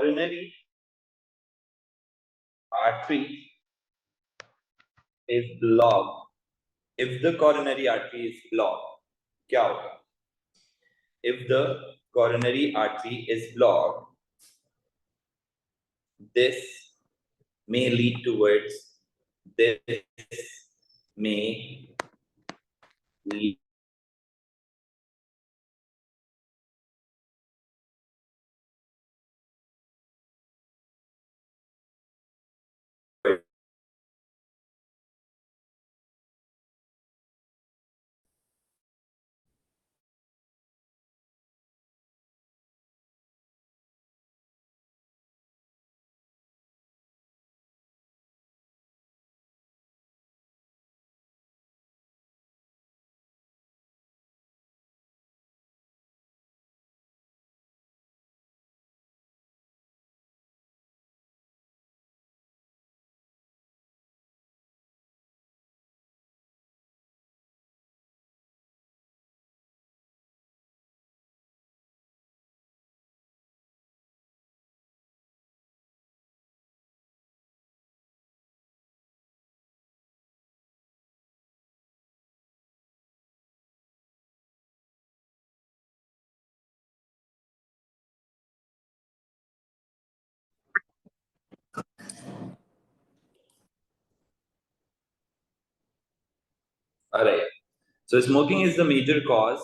coronary artery is blocked, if the coronary artery is blocked, क्या होगा? If the coronary artery is blocked, this may lead towards, this may lead Alright. So smoking is the major cause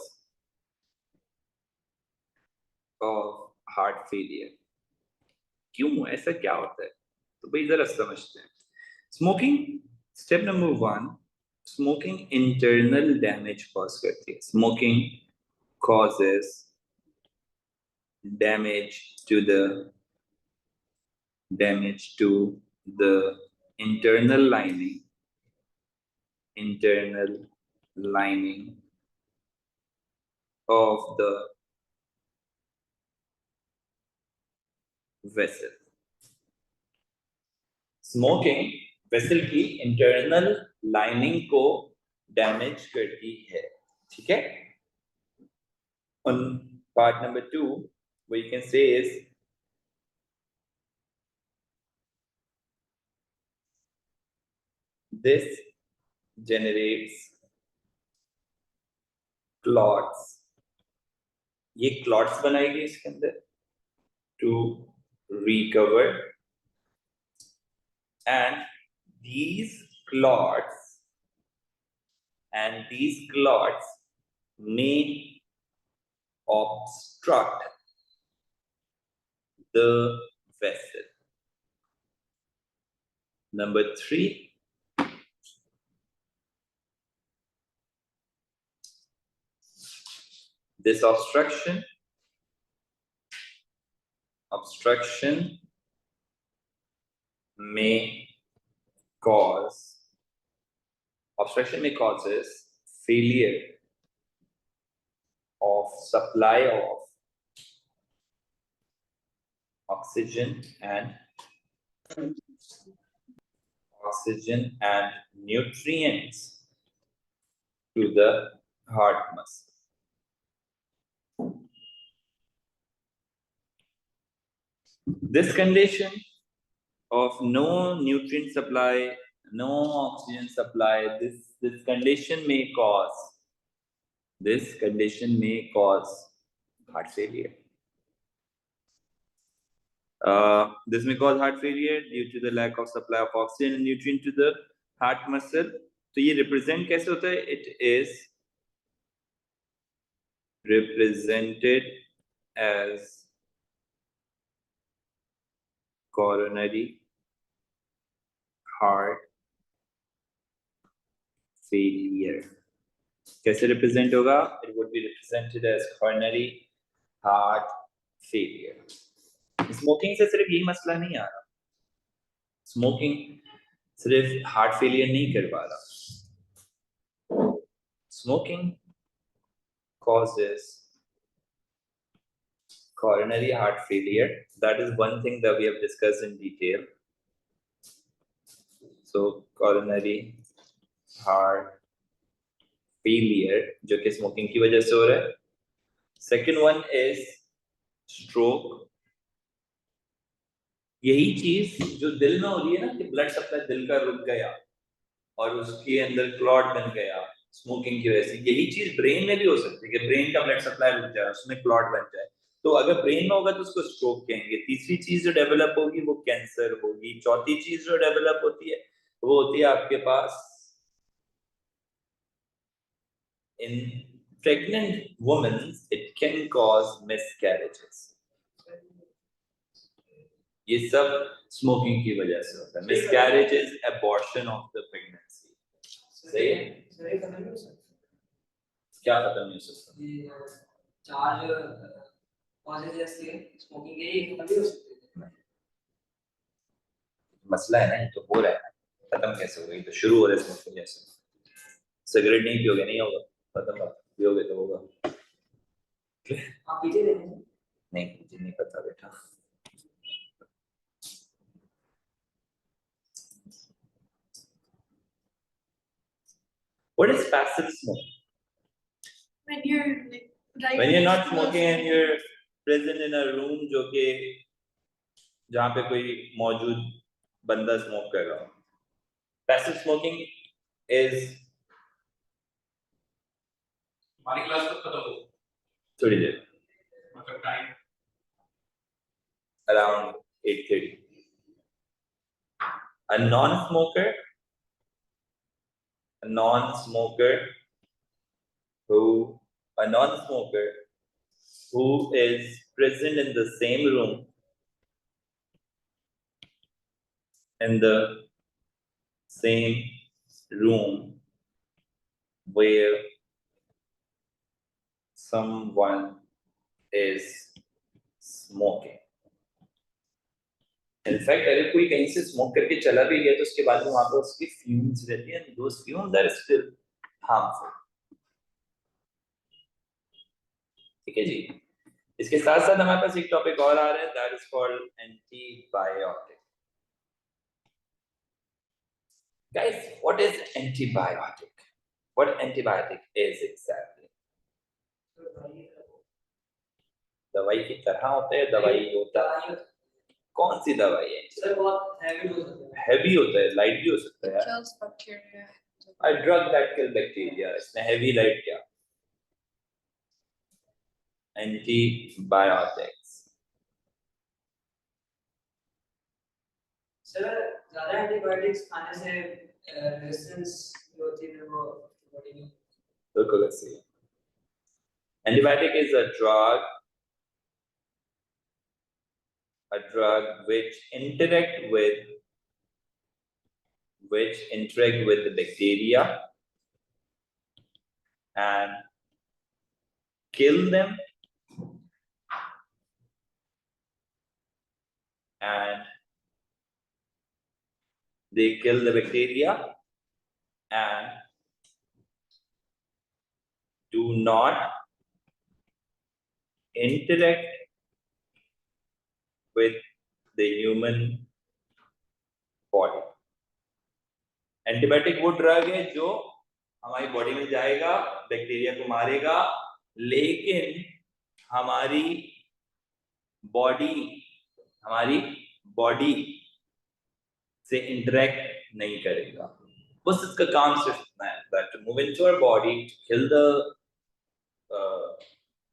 of heart failure. क्यों ऐसा क्या होता है? तो भाई जरा समझते हैं. Smoking, step number 1, smoking internal damage cause करती है. Smoking causes damage to the internal lining of the vessel. Smoking vessel की internal lining को damage करती है. ठीक है? On part number 2, what you can say is this generates clots. ये clots बनाएगी इसके अंदर to recover, and these clots may obstruct the vessel. Number 3, this obstruction may causes failure of supply of oxygen and nutrients to the heart muscle. This condition of no nutrient supply, no oxygen supply, this condition may cause heart failure. This may cause heart failure due to the lack of supply of oxygen and nutrient to the heart muscle. तो ये represent कैसे होता है? It is represented as coronary heart failure. कैसे represent होगा? It would be represented as coronary heart failure. Smoking से सिर्फ यही मसला नहीं आ रहा. Smoking सिर्फ heart failure नहीं करवा रहा. Smoking causes coronary heart failure. That is one thing that we have discussed in detail. So coronary heart failure जो कि smoking की वजह से हो रहा है. Second one is stroke. यही चीज जो दिल में हो रही है ना कि ब्लड सप्लाई दिल का रुक गया और उसके अंदर क्लॉट बन गया स्मोकिंग की वजह से, यही चीज ब्रेन में भी हो सकती है कि ब्रेन का ब्लड सप्लाई रुक जाए, उसमें क्लॉट बन जाए। तो अगर ब्रेन में होगा तो उसको स्ट्रोक कहेंगे। तीसरी चीज जो डेवलप होगी वो कैंसर होगी। चौथी चीज जो डेवलप होती है वो होती है आपके पास in pregnant women it can cause miscarriages। ये सब स्मोकिंग की वजह से होता है। Miscarriage is abortion of the pregnancy. सही है? क्या खत्म नहीं हो सकता? ये चार कॉजेज ऐसे स्मोकिंग के ही खत्म नहीं हो सकते। मसला है ना, ये तो हो रहा है ना, खत्म कैसे होगा? ये तो शुरू हो रहा है स्मोकिंग जैसे। सिगरेट नहीं पियोगे नहीं होगा खत्म, पियोगे तो होगा। आप पीते नहीं? नहीं, मुझे नहीं पता बेटा। What is passive smoking? When you're like right When you're not next to smoking the and you're present in a room जो कि जहाँ पे कोई मौजूद बंदा स्मोक कर रहा हो। Passive smoking is हमारी क्लास कब खत्म हो? थोड़ी देर, मतलब time around 8:30. A non-smoker who is present in the same room, where someone is smoking. In fact अगर कोई कहीं से स्मोक करके चला भी गया तो उसके बाद में वहां पर उसकी फ्यूम्स रहती हैं, दोस फ्यूम्स आर स्टिल हार्मफुल। ठीक है जी। इसके साथ साथ हमारे पास एक टॉपिक और आ रहा है, that is called antibiotic. Guys, what is antibiotic? What antibiotic is exactly? दवाई की तरह होता है, दवाई होता है? कौन सी दवाई है? सर बहुत हैवी हो सकता है। हैवी होता है, लाइट भी हो सकता है। kills bacteria. A drug that kill bacteria, इसमें हैवी लाइट क्या? एंटीबायोटिक्स। सर ज्यादा एंटीबायोटिक्स खाने से रेजिस्टेंस जो होती है वो बॉडी में। बिल्कुल ऐसे ही। Antibiotic is a drug which interact with the bacteria and kill them, and they kill the bacteria and do not interact with the human body। Antibiotic वो ड्रग है जो हमारी बॉडी में जाएगा, बैक्टीरिया को मारेगा, लेकिन हमारी बॉडी से इंटरेक्ट नहीं करेगा। बस इसका काम सिर्फ इतना है, that to move into our body to kill the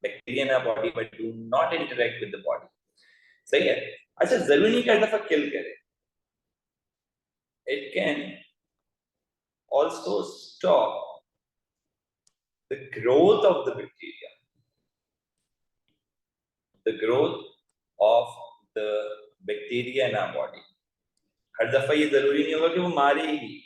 bacteria in our body but do not interact with the body। सही है? अच्छा, जरूरी नहीं कि हर दफा किल करे। It can also stop the growth of the bacteria, in our body। हर दफा ये जरूरी नहीं होगा कि वो मारेगी,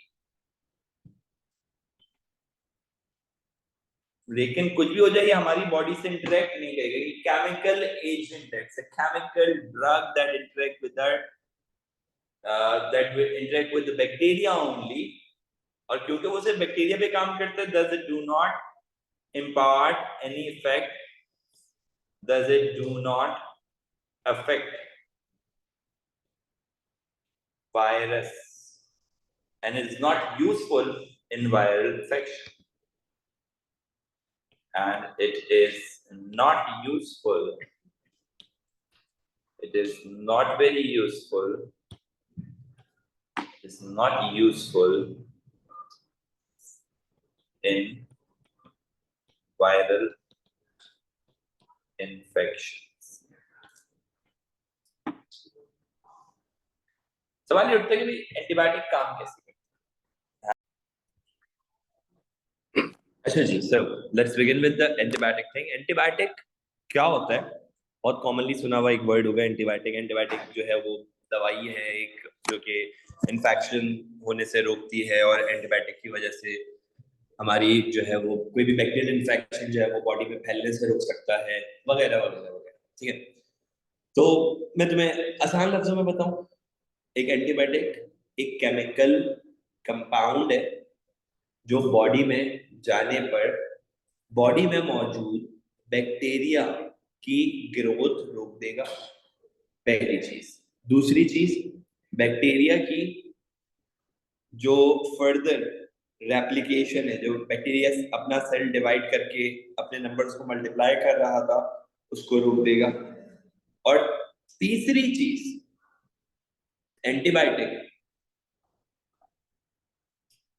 लेकिन कुछ भी हो जाए ये हमारी बॉडी से इंटरेक्ट नहीं करेगा। ये केमिकल एजेंट है, chemical drug that interact with that will interact with the bacteria only। और क्योंकि वो सिर्फ बैक्टीरिया पे काम करते हैं, does it do not impart any effect, does it do not affect virus and is not useful in viral infection, and it is not useful It is not very useful. It's not useful in viral infections. सवाल ये उठता है कि antibiotic काम कैसे करता है? अच्छा जी, so let's begin with the antibiotic thing. Antibiotic क्या होता है? बहुत कॉमनली सुना हुआ एक वर्ड होगा एंटीबायोटिक। एंटीबायोटिक जो है वो दवाई है एक जो कि इन्फेक्शन होने से रोकती है और एंटीबायोटिक की वजह से हमारी जो है वो कोई भी बैक्टीरियल इन्फेक्शन जो है वो बॉडी में फैलने से रोक सकता है वगैरह वगैरह वगैरह। ठीक है, तो मैं तुम्हें आसान लफ्जों में बताऊं, एक एंटीबायोटिक एक केमिकल कंपाउंड है जो बॉडी में जाने पर बॉडी में मौजूद बैक्टीरिया की ग्रोथ रोक देगा, पहली चीज। दूसरी चीज, बैक्टीरिया की जो फर्दर रेप्लिकेशन है, जो बैक्टीरिया अपना सेल डिवाइड करके अपने नंबर्स को मल्टीप्लाई कर रहा था, उसको रोक देगा। और तीसरी चीज, एंटीबायोटिक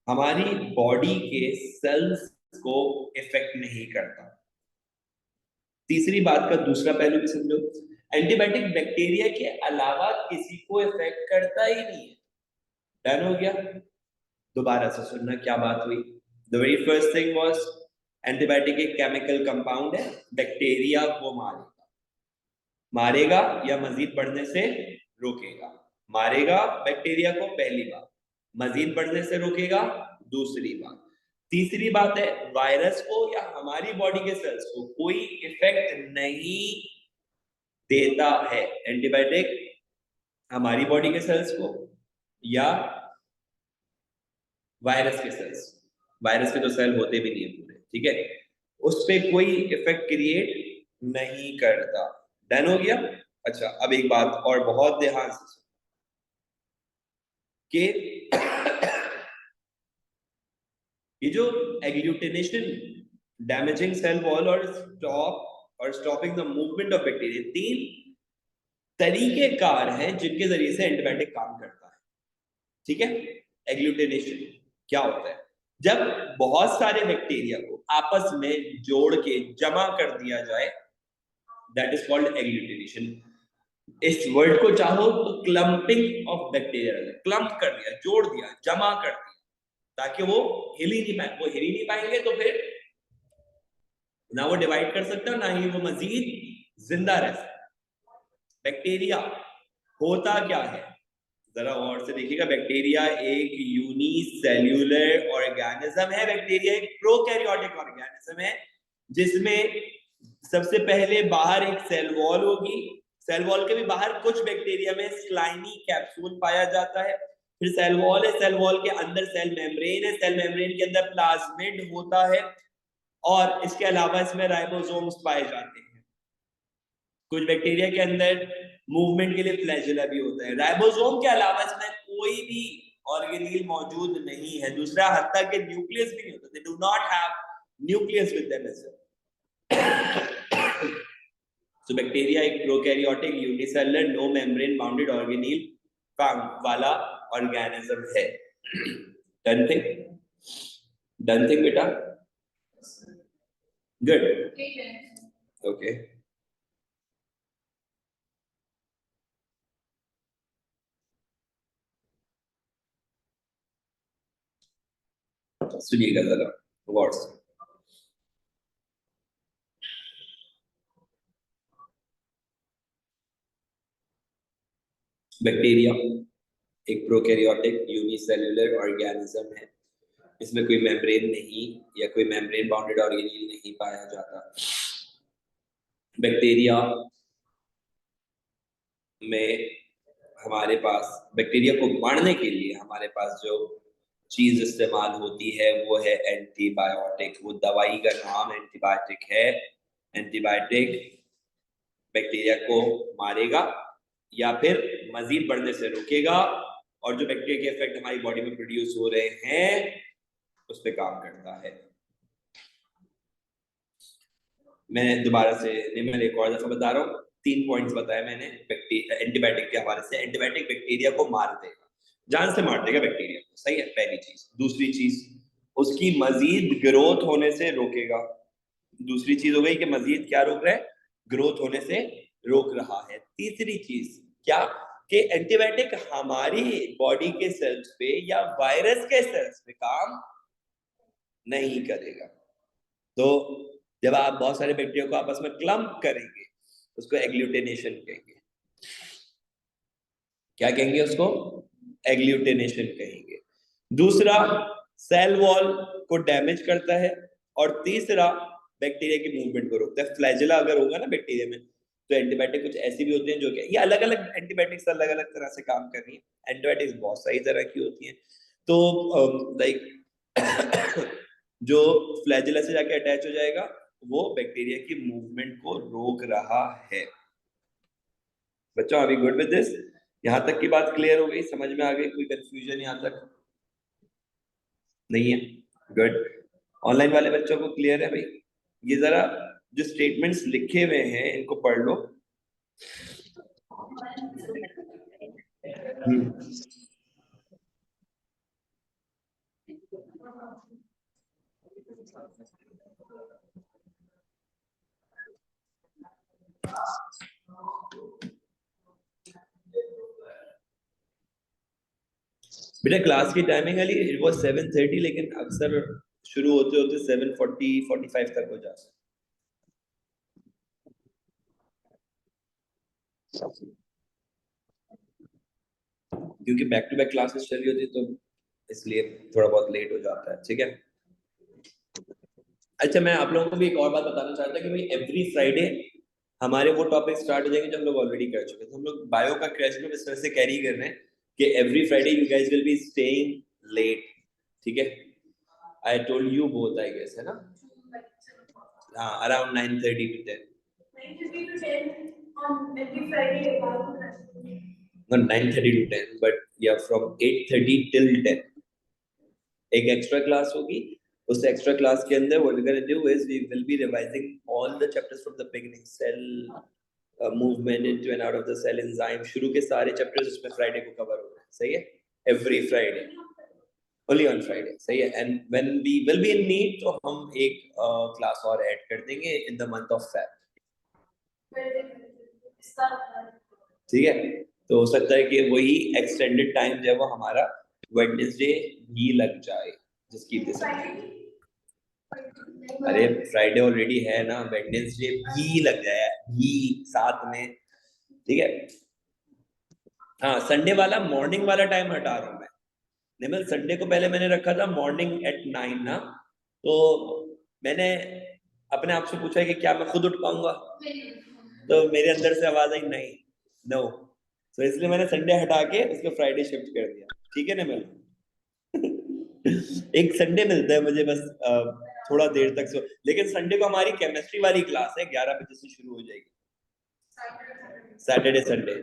हमारी बॉडी के सेल्स को इफेक्ट नहीं करता। तीसरी बात का दूसरा पहलू भी समझो, एंटीबायोटिक बैक्टीरिया के अलावा किसी को इफेक्ट करता ही नहीं है। डन हो गया? दोबारा से सुनना क्या बात हुई। The very first thing was antibiotic एक केमिकल कंपाउंड है, बैक्टीरिया को मारेगा या मजीद बढ़ने से रोकेगा। मारेगा बैक्टीरिया को, पहली बात। मजीद बढ़ने से रोकेगा, दूसरी बात। तीसरी बात है, वायरस को या हमारी बॉडी के सेल्स को कोई इफेक्ट नहीं देता है एंटीबायोटिक, हमारी बॉडी के सेल्स को या वायरस के सेल्स। वायरस के तो सेल होते भी नहीं है पूरे, ठीक है, उस पर कोई इफेक्ट क्रिएट नहीं करता। डन हो गया? अच्छा, अब एक बात और बहुत ध्यान से कि ये जो एग्लूटिनेशन, डैमेजिंग सेल वॉल और stopping the movement of bacteria, तीन तरीकेकार हैं जिनके जरिए से एंटीबायोटिक काम करता है। ठीक है, एग्लूटिनेशन क्या होता है? जब बहुत सारे बैक्टीरिया को आपस में जोड़ के जमा कर दिया जाए, दैट इज कॉल्ड एग्लूटिनेशन। इस वर्ड को चाहो तो क्लम्पिंग ऑफ बैक्टीरिया, क्लम्प कर दिया, जोड़ दिया, जमा कर दिया, ताकि वो हिल ही नहीं पाए। वो हिल ही नहीं पाएंगे तो फिर ना वो डिवाइड कर सकता, ना ही वो मजीद जिंदा रह सकता। बैक्टीरिया होता क्या है, जरा और से देखिएगा। बैक्टीरिया एक यूनिसेल्यूलर ऑर्गेनिज्म है। बैक्टीरिया एक प्रोकैरियोटिक ऑर्गेनिज्म है जिसमें सबसे पहले बाहर एक सेल वॉल होगी। सेल वॉल के भी बाहर कुछ बैक्टीरिया में स्लाइमी कैप्सूल पाया जाता है। फिर सेल वॉल है, सेल वॉल के अंदर सेल मेम्ब्रेन है, सेल मेम्ब्रेन के अंदर प्लाज्मिड होता है और इसके अलावा इसमें राइबोसोम्स पाए जाते हैं। कुछ बैक्टीरिया के अंदर मूवमेंट के लिए फ्लैजेला भी होता है। राइबोसोम के अलावा इसमें कोई भी ऑर्गेनील मौजूद नहीं है। दूसरा, हत्ता के न्यूक्लियस भी नहीं होता, they do not have nucleus with them as well. So bacteria एक prokaryotic unicellular no membrane bounded organelle वाला ऑर्गेनिज्म है। Done thing? डन थिंग बेटा? Good, okay. सुनिएगा जरा गौर से। बैक्टीरिया एक प्रोकैरियोटिक यूनिसेल्युलर ऑर्गेनिज्म है। इसमें कोई मेम्ब्रेन नहीं या कोई मेम्ब्रेन बाउंडेड ऑर्गेनील नहीं पाया जाता। बैक्टीरिया में हमारे पास, बैक्टीरिया को मारने के लिए हमारे पास जो चीज इस्तेमाल होती है वो है एंटीबायोटिक। वो दवाई का नाम एंटीबायोटिक है। एंटीबायोटिक बैक्टीरिया को मारेगा या फिर मजीद बढ़ने से रोकेगा और जो बैक्टीरिया के इफेक्ट हमारी बॉडी में प्रोड्यूस हो रहे हैं उस पर काम करता है। मैं दोबारा से निम्न एक और दफा बता रहा हूँ, 3 पॉइंट्स बताए मैंने एंटीबायोटिक के हवाले से। एंटीबायोटिक बैक्टीरिया को मार देगा, जान से मार देगा बैक्टीरिया को, सही है, पहली चीज। दूसरी चीज, उसकी मजीद ग्रोथ होने से रोकेगा। दूसरी चीज हो गई कि मजीद क्या रोक रहा है, ग्रोथ होने से रोक रहा है। तीसरी चीज क्या, कि एंटीबायोटिक हमारी बॉडी के सेल्स पे या वायरस के सेल्स पे काम नहीं करेगा। तो जब आप बहुत सारे बैक्टीरिया को आपस में क्लम्प करेंगे, उसको एग्लूटिनेशन कहेंगे। क्या कहेंगे उसको, एग्लूटिनेशन कहेंगे। दूसरा, सेल वॉल को डैमेज करता है। और तीसरा, बैक्टीरिया की मूवमेंट को रोकता है। फ्लैजेला अगर होगा ना बैक्टीरिया में, तो एंटीबायोटिक कुछ ऐसी भी होती हैं जो कि ये अलग अलग एंटीबायोटिक्स अलग अलग तरह से काम कर रही है। एंटीबायोटिक्स बहुत सारी तरह की होती हैं। तो लाइक जो फ्लैजेला से जाके अटैच हो जाएगा, वो बैक्टीरिया की मूवमेंट को रोक रहा है। बच्चों, are we good with this? यहां तक की बात क्लियर हो गई, समझ में आ गई? कोई कंफ्यूजन यहां तक नहीं है? गुड। ऑनलाइन वाले बच्चों को क्लियर है भाई? ये जरा जो स्टेटमेंट्स लिखे हुए हैं इनको पढ़ लो। बेटा क्लास की टाइमिंग वाली इट वाज 7:30, लेकिन अक्सर शुरू होते होते 7:40 45 तक हो जाता है। क्योंकि बैक टू बैक क्लासेस चल रही होती तो इसलिए थोड़ा बहुत लेट हो जाता है। ठीक है, अच्छा मैं आप लोगों को भी एक और बात बताना चाहता था कि भाई एवरी फ्राइडे हमारे वो टॉपिक स्टार्ट हो जाएंगे जो हम लोग ऑलरेडी कर चुके थे। हम लोग बायो का क्रैश ग्रुप इस तरह से कैरी कर रहे हैं कि every Friday you guys will be staying late. ठीक है, I told you both I guess, है ना? हाँ, around 9:30 to 10. 9:30 to 10 on every Friday about Not 9:30 to 10, but yeah, from 8:30 till 10. एक एक्स्ट्रा क्लास होगी। उस एक्स्ट्रा क्लास के अंदर what we're going to do is we will be revising all the chapters from the beginning, cell movement into and out of the cell, enzyme, शुरू के सारे chapters उसमें Friday को cover हो रहे हैं। सही है, every Friday, only on Friday। सही है, and when we will be in need तो हम एक क्लास और ऐड कर देंगे in the month of Feb। ठीक है, तो हो सकता है कि वही एक्सटेंडेड टाइम जो है वो हमारा वेडनेसडे भी लग जाए, जिसकी वजह से अरे फ्राइडे ऑलरेडी है ना, वेडनेसडे भी लग जाए, भी साथ में। ठीक है, हाँ संडे वाला मॉर्निंग वाला टाइम हटा रहा हूँ मैं। निमल संडे को पहले मैंने रखा था मॉर्निंग एट 9 ना, तो मैंने अपने आप से पूछा कि क्या मैं खुद उठ पाऊंगा, तो मेरे अंदर से आवाज आई नहीं, नो, तो इसलिए मैंने संडे हटा के उसको फ्राइडे शिफ्ट कर दिया। ठीक है निमल? एक संडे मिलता है मुझे बस थोड़ा देर तक सो, लेकिन संडे को हमारी केमिस्ट्री वाली क्लास है 11 बजे से शुरू हो जाएगी, सैटरडे संडे।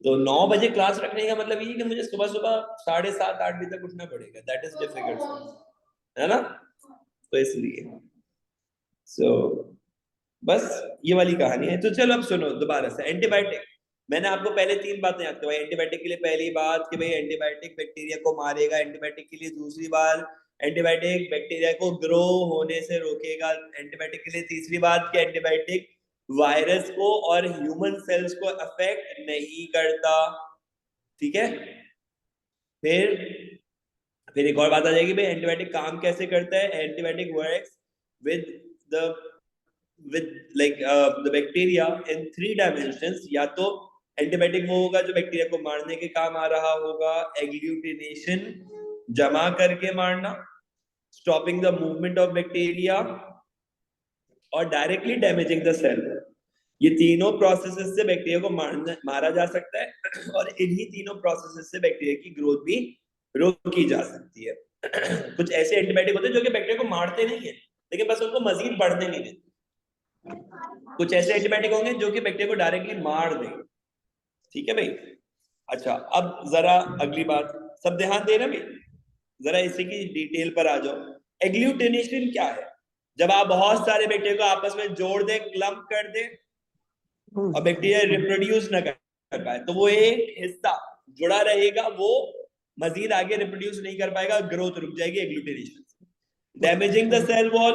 तो 9 बजे क्लास रखने का मतलब ये कि मुझे सुबह सुबह 7:30 8 बजे तक उठना पड़ेगा। दैट इज डिफिकल्ट, है ना? तो इसलिए बस ये वाली कहानी है। तो चलो अब सुनो दोबारा से। एंटीबायोटिक, मैंने आपको पहले 3 बातें याद करवाई। एंटीबायोटिक के लिए पहली बात कि भाई एंटीबायोटिक बैक्टीरिया को मारेगा। एंटीबायोटिक के लिए दूसरी बात, एंटीबायोटिक बैक्टीरिया को ग्रो होने से रोकेगा। एंटीबायोटिक के लिए तीसरी बात कि एंटीबायोटिक वायरस को और ह्यूमन सेल्स को अफेक्ट नहीं करता। ठीक है, फिर एक और बात आ जाएगी भाई एंटीबायोटिक काम कैसे करता है। Antibiotic works with like the bacteria in 3 dimensions। या तो एंटीबायोटिक वो होगा जो बैक्टीरिया को मारने के काम आ रहा होगा, एग्लूटिनेशन जमा करके मारना, stopping the movement of bacteria, और डायरेक्टली डैमेजिंग द सेल। ये तीनों प्रोसेसेस से बैक्टीरिया को मारा जा सकता है, और इन्हीं तीनों प्रोसेसेस से बैक्टीरिया की ग्रोथ भी रोकी जा सकती है। कुछ ऐसे एंटीबायोटिक होते हैं जो कि बैक्टीरिया को मारते नहीं है, लेकिन बस उनको मजीद बढ़ने नहीं देते। कुछ ऐसे एंटीबायोटिक होंगे जो कि बैक्टीरिया को डायरेक्टली मार देंगे। ठीक है भाई? अच्छा, अब जरा अगली बात, सब ध्यान देना भाई, जरा इसी की डिटेल पर आ जाओ। एग्लूटिनेशन क्या है? जब आप बहुत सारे बैक्टीरिया को आपस में जोड़ दे, क्लम्प कर दे, और बैक्टीरिया रिप्रोड्यूस ना कर पाए, तो वो एक हिस्सा जुड़ा रहेगा, वो मजीद आगे रिप्रोड्यूस नहीं कर पाएगा, ग्रोथ रुक जाएगी एग्लूटिनेशन से, damaging the cell wall.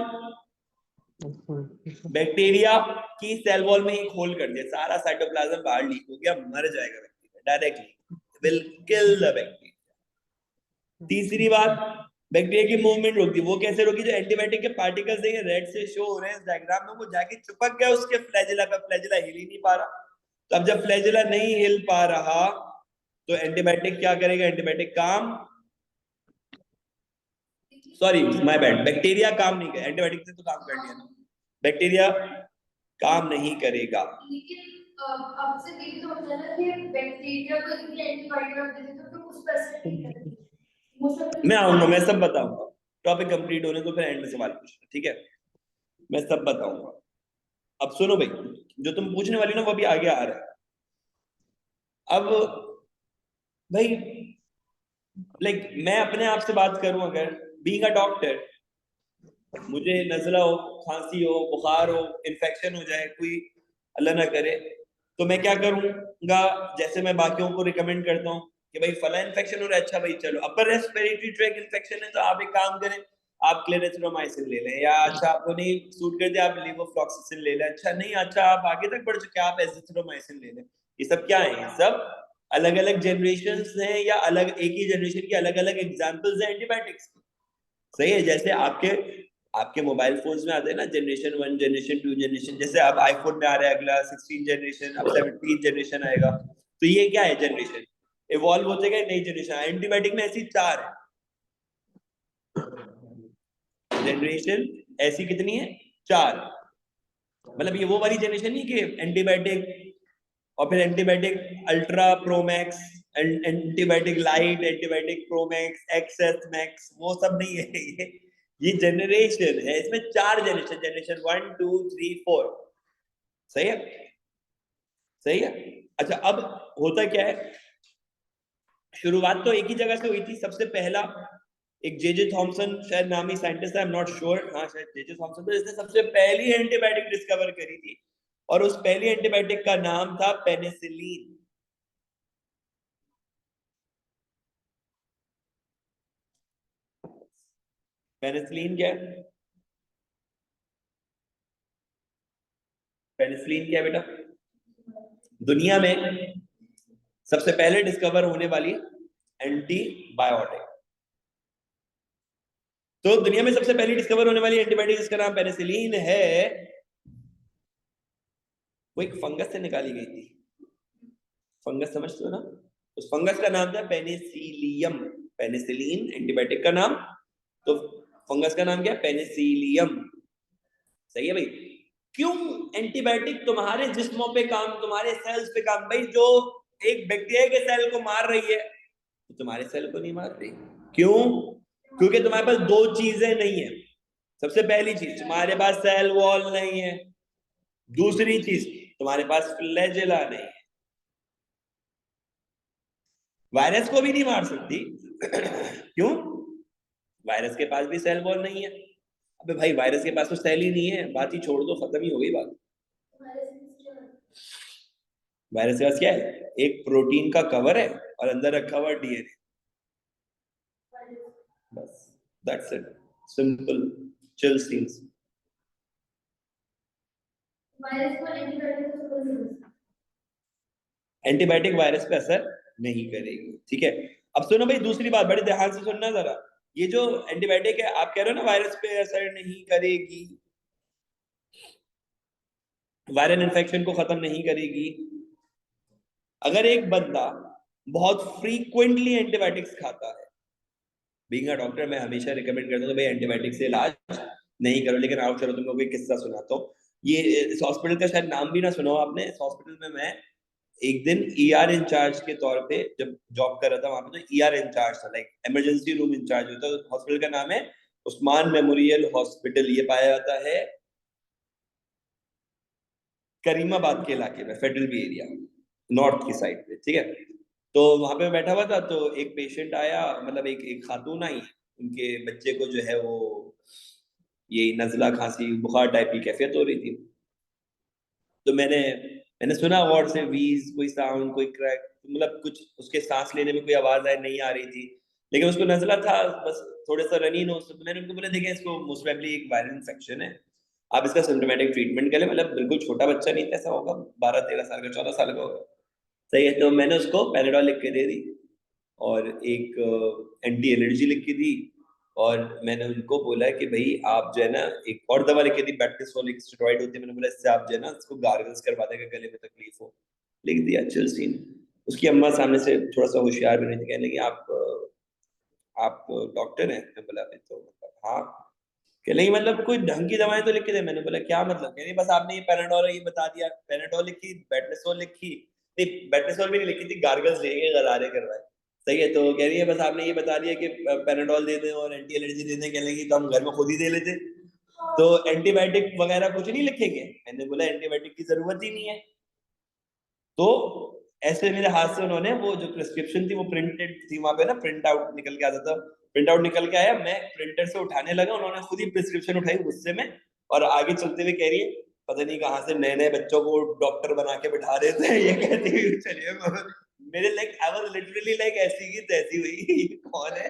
Bacteria की सेल वॉल में एक होल कर दिया, सारा साइटोप्लाज्म बाहर लीक हो गया, मर जाएगा bacteria directly, will kill the bacteria. तीसरी बात, बैक्टीरिया की मूवमेंट रोक दी। वो कैसे रोकी? जो एंटीबायोटिक के पार्टिकल्स हैं रेड से शो हो रहे हैं इस डायग्राम में, वो जाके चिपक गया उसके फ्लैजिला पे, फ्लैजिला हिल ही नहीं पा रहा। तो अब जब फ्लैजिला नहीं हिल पा रहा तो एंटीबायोटिक क्या करेगा? एंटीबायोटिक काम, सॉरी माय बैड, बैक्टीरिया काम नहीं करेगा, एंटीबायोटिक से तो काम कर लिया ना, बैक्टीरिया काम नहीं करेगा। लेकिन अब से ये तो होता है ना कि बैक्टीरिया को इतनी एंटीबायोटिक आप देते तो उस पर असर नहीं करती। मैं आऊंगा, मैं सब बताऊंगा, टॉपिक कंप्लीट होने तो फिर एंड में सवाल पूछना, ठीक है? मैं सब बताऊंगा। अब सुनो भाई, जो तुम पूछने वाली ना वो भी आगे आ रहा है। अब भाई लाइक मैं अपने आप से बात करूं, अगर बीइंग अ डॉक्टर मुझे नजला हो, खांसी हो, बुखार हो, इन्फेक्शन हो जाए कोई, अल्लाह ना करे, तो मैं क्या करूंगा? जैसे मैं बाकियों को रिकमेंड करता हूँ कि भाई फला इन्फेक्शन हो रहा है, अच्छा भाई चलो अपर रेस्पिरेटरी ट्रैक इन्फेक्शन है तो आप एक काम करें, आप क्लेरेथ्रोमाइसिन ले लें, या अच्छा आपको नहीं सूट कर दिया आप लेवोफ्लॉक्सासिन ले लें, अच्छा नहीं अच्छा आप आगे तक बढ़ चुके आप एजिथ्रोमाइसिन ले लें। ये सब क्या है? ये सब अलग अलग जनरेशंस हैं, या अलग एक ही जनरेशन की अलग अलग एग्जांपल्स हैं एंटीबायोटिक्स की। सही है? जैसे आपके मोबाइल फोन्स में आते हैं ना जनरेशन 1, जनरेशन 2, जनरेशन, जैसे अब आईफोन में आ रहा है अगला 16 जनरेशन, अब 17 जनरेशन आएगा, तो ये क्या है? जनरेशन इवॉल्व होते गए, नई जनरेशन। एंटीबायोटिक में ऐसी 4 है जनरेशन, ऐसी कितनी है? 4। मतलब ये वो वाली जनरेशन नहीं कि एंटीबायोटिक और फिर antibiotic ultra pro max, antibiotic lite, antibiotic pro max, access max, वो सब नहीं है। ये जनरेशन है, इसमें 4 जनरेशन, जनरेशन 1 2 3 4। सही है? सही है? अच्छा अब होता क्या है, शुरुआत तो एक ही जगह से हुई थी। सबसे पहला एक जे थॉमसन, शायद नामी साइंटिस्ट है, आई एम नॉट श्योर, हाँ शायद जे थॉमसन, तो इसने सबसे पहली एंटीबायोटिक डिस्कवर करी थी, और उस पहली एंटीबायोटिक का नाम था पेनिसिलिन। पेनिसिलिन क्या है? पेनिसिलिन क्या है बेटा? दुनिया में सबसे पहले डिस्कवर होने वाली एंटीबायोटिक। तो दुनिया में सबसे पहली डिस्कवर होने वाली एंटीबायोटिक जिसका नाम पेनिसिलिन है, वो एक फंगस से निकाली गई थी। फंगस समझते हो ना? उस फंगस का नाम था पेनिसिलियम। पेनिसिलिन एंटीबायोटिक का नाम, तो फंगस का नाम क्या है? पेनिसिलियम। सही है भाई? क्यों एंटीबायोटिक तुम्हारे जिस्मों पे काम, तुम्हारे सेल्स पे काम? भाई जो एक बैक्टीरिया के सेल को मार रही है तो तुम्हारे सेल को नहीं मार रही। क्यों? क्योंकि तुम्हारे पास 2 चीजें नहीं है। सबसे पहली चीज, तुम्हारे पास सेल वॉल नहीं है। दूसरी चीज, तुम्हारे पास फ्लैजेला नहीं है। वायरस को भी नहीं मार सकती क्यों? वायरस के पास भी सेल वॉल नहीं है। अबे भाई वायरस के पास तो सेल ही नहीं है, बात ही छोड़ दो, खत्म ही हो गई बात। वायरस के पास क्या है? एक प्रोटीन का कवर है और अंदर रखा हुआ डीएनए, बस, that's it, simple chill scenes. Antibiotic virus पे असर नहीं करेगी, ठीक है? अब सुनो भाई, दूसरी बात बड़े ध्यान से सुनना जरा। ये जो एंटीबायोटिक है, आप कह रहे हो ना वायरस पे असर नहीं करेगी, वायरल इन्फेक्शन को खत्म नहीं करेगी। अगर एक बंदा बहुत फ्रीक्वेंटली एंटीबायोटिक्स खाता है, बीइंग अ डॉक्टर मैं हमेशा रिकमेंड करता हूँ भाई एंटीबायोटिक से इलाज नहीं करो। लेकिन आओ चलो तुमको कोई किस्सा सुनाता हूँ। ये इस हॉस्पिटल का शायद नाम भी ना सुना हो आपने। इस हॉस्पिटल में मैं एक दिन ईआर इंचार्ज के तौर पे जब जॉब कर रहा था वहां पे, तो ईआर इंचार्ज था, लाइक इमरजेंसी रूम इंचार्ज होता है। हॉस्पिटल का नाम है उस्मान मेमोरियल हॉस्पिटल। ये पाया जाता है करीमाबाद के इलाके में, फेडरल बी एरिया, नॉर्थ की साइड पे, ठीक है? तो वहां पे बैठा हुआ था, तो एक पेशेंट आया, मतलब एक खातून आई, उनके बच्चे को जो है वो ये नजला, खांसी, बुखार टाइप की कैफियत हो रही थी। तो मैंने मैंने सुना वार्ड से वीज, कोई साउंड, कोई क्रैक, मतलब कुछ उसके सांस लेने में कोई आवाज नहीं आ रही थी, लेकिन उसको नजला था, बस थोड़ा सा रनी नोज। तो मैंने उनको बोला देखिए इसको मोस्ट प्रोबेबली एक वायरल इन्फेक्शन है, आप इसका सिम्टोमेटिक ट्रीटमेंट करें। मतलब बिल्कुल छोटा बच्चा नहीं था, ऐसा होगा 12-13 साल का, 14 साल का होगा, सही है। तो मैंने उसको पैराडॉल लिख के दे दी और एक एंटी एलर्जी लिख के दी, और मैंने उनको बोला कि भाई आप जो है ना एक और दवा लिख के दी, बैक्टीसोल, एक स्टेरॉइड होती है, मैंने बोला इससे आप जो है ना इसको गार्गल्स करवा देगा, गले में तकलीफ हो, लिख दिया। चिल्सीन। उसकी अम्मा सामने से थोड़ा सा होशियार भी नहीं थी, कहने लगी आप डॉक्टर हैं? मैं बोला तो मतलब हाँ। कह लेंगे मतलब कोई ढंग की दवाएं तो लिख के दे। मैंने बोला क्या मतलब? कह रही बस आपने ये पैराडोल ये बता दिया, पैराडोल लिखी, बेटनेसोल लिखी, नहीं बेटनेसोल भी नहीं लिखी थी, गार्गल्स लेके गरारे करवाए, सही है। तो कह रही है बस आपने ये बता दिया कि पैराडोल दे दें और एंटी एलर्जी दे दें, कह लेंगी तो हम घर में खुद ही दे लेते, तो एंटीबायोटिक वगैरह कुछ नहीं लिखेंगे। मैंने बोला एंटीबायोटिक की जरूरत ही नहीं है। तो ऐसे मेरे हाथ से उन्होंने वो जो प्रिस्क्रिप्शन थी वो प्रिंटेड थी वहां पे ना, प्रिंट आउट निकल के आता था, प्रिंट आउट निकल के आया, मैं प्रिंटर से उठाने लगा, उन्होंने खुद ही प्रिस्क्रिप्शन उठाई गुस्से में, और आगे चलते हुए कह रही है पता नहीं कहाँ से नए नए बच्चों को डॉक्टर बना के बिठा रहे थे, ये कहती हुई चलिए। मेरे like I was literally like ऐसी की तैसी हुई, ये कौन है?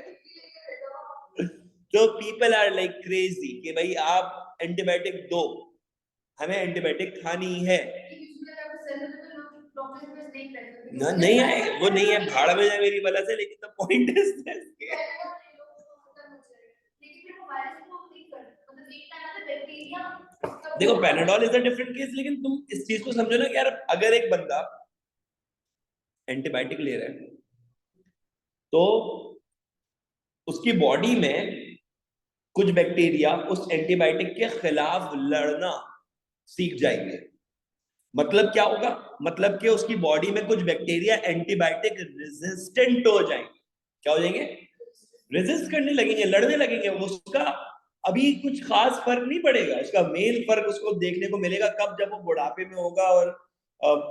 तो पीपल आर लाइक क्रेजी कि भाई आप एंटीबायोटिक दो, हमें एंटीबायोटिक खानी है ना, नहीं आए वो नहीं है, भाड़ में जाए मेरी बला से, लेकिन द पॉइंट इज दिस। देखो Panadol is a different case, लेकिन तुम इस चीज को समझो ना कि यार अगर एक बंदा एंटीबायोटिक ले रहा है तो उसकी बॉडी में कुछ बैक्टीरिया उस एंटीबायोटिक के खिलाफ लड़ना सीख जाएंगे। मतलब क्या होगा? मतलब कि उसकी बॉडी में कुछ बैक्टीरिया एंटीबायोटिक रेजिस्टेंट हो जाएंगे। क्या हो जाएंगे? रेजिस्ट करने लगेंगे, लड़ने लगेंगे। उसका अभी कुछ खास फर्क नहीं पड़ेगा, उसका मेन फर्क उसको देखने को मिलेगा कब, जब वो बुढ़ापे में होगा और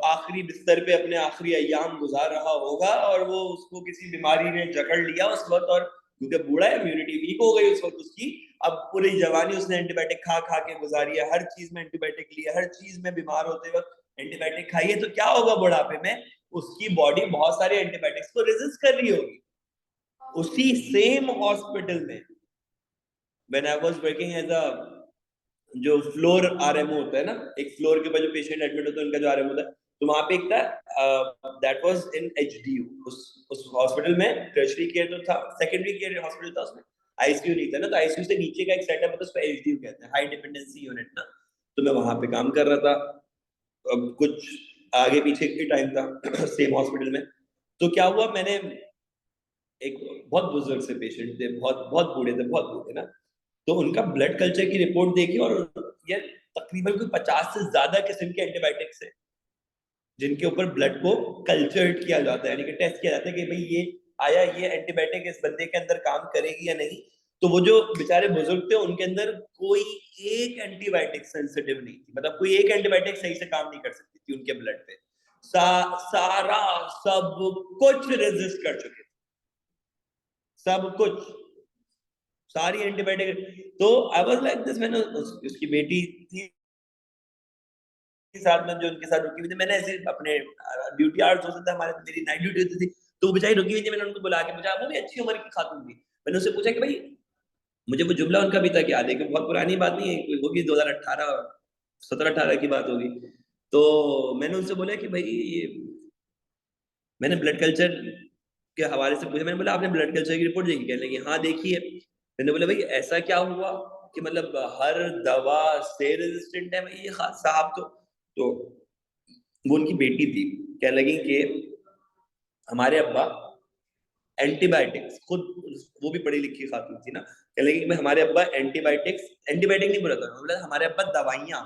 आखिरी बिस्तर पे अपने आखिरी अय्याम गुजार रहा होगा, और वो उसको किसी बीमारी ने जकड़ लिया उस वक्त, और क्योंकि बूढ़ा है, इम्यूनिटी वीक हो गई उस वक्त उसकी, अब पूरी जवानी उसने एंटीबायोटिक खा खा के गुजारी है, हर चीज में एंटीबायोटिक लिया, हर चीज में बीमार होते वक्त एंटीबायोटिक खाई है, तो क्या होगा बुढ़ापे में? उसकी बॉडी बहुत सारे एंटीबायोटिक्स को रेजिस्ट कर रही होगी। उसी सेम हॉस्पिटल में when I was working as a जो फ्लोर आरएमओ होता है ना, एक फ्लोर के ऊपर जो पेशेंट एडमिट होता है उनका जो आरएमओ होता है, तो वहां पे एक था दैट वाज इन एचडीयू, उस हॉस्पिटल में टर्शरी केयर तो था, सेकेंडरी केयर हॉस्पिटल था, उसमें आईसीयू नहीं था ना, तो आईसीयू से नीचे का एक सेटअप है तो उसको एचडीयू कहते हैं, हाई डिपेंडेंसी यूनिट ना। तो मैं वहां पे काम कर रहा था, अब कुछ आगे पीछे की टाइम था सेम हॉस्पिटल में। तो क्या हुआ, मैंने एक बहुत बुजुर्ग से पेशेंट थे, बहुत बहुत बूढ़े थे, बहुत बूढ़े ना, तो उनका ब्लड कल्चर की रिपोर्ट देखी, और ये तकरीबन कोई 50 से ज्यादा किस्म के एंटीबायोटिक्स है जिनके ऊपर ब्लड को कल्चर्ड किया जाता है, यानी कि टेस्ट किया जाता है कि भाई ये आया, ये एंटीबायोटिक इस बंदे के अंदर काम करेगी या नहीं। तो वो जो बेचारे बुजुर्ग थे उनके अंदर कोई एक एंटीबायोटिक सेंसिटिव नहीं थी, मतलब कोई एक एंटीबायोटिक सही से काम नहीं कर सकती थी उनके ब्लड पे, सारा सब कुछ रेजिस्ट कर चुके थे, सब कुछ, सारी एंटीबायोटिक। तो आई वाज लाइक दिस। मैंने उसकी बेटी थी साथ में जो उनके साथ रुकी हुई थी, मैंने ऐसे अपने ड्यूटी आवर्स होते थे हमारे, तो मेरी नाइट ड्यूटी होती थी, तो वो बेचारी रुकी हुई थी, मैंने उनको बुला के पूछा, वो भी अच्छी उम्र की खातून थी, मैंने उससे पूछा कि भाई, मुझे वो जुमला उनका भी था कि याद है कि बहुत पुरानी बात नहीं है, होगी 2018 17-18 की बात होगी। तो मैंने उनसे बोला कि भाई ये, मैंने ब्लड कल्चर के हवाले से पूछा, मैंने बोला आपने ब्लड कल्चर की रिपोर्ट देखी? कहने लगी हाँ देखी है। मैंने बोला भाई ऐसा क्या हुआ कि मतलब हर दवा से रेजिस्टेंट है भाई ये साहब? तो वो उनकी बेटी थी, कहने लगी कि हमारे अब्बा एंटीबायोटिक्स खुद, वो भी पढ़ी लिखी खातून थी ना, कहने लगी कि हमारे अब्बा एंटीबायोटिक नहीं बोला था, मतलब हमारे अब्बा दवाइयां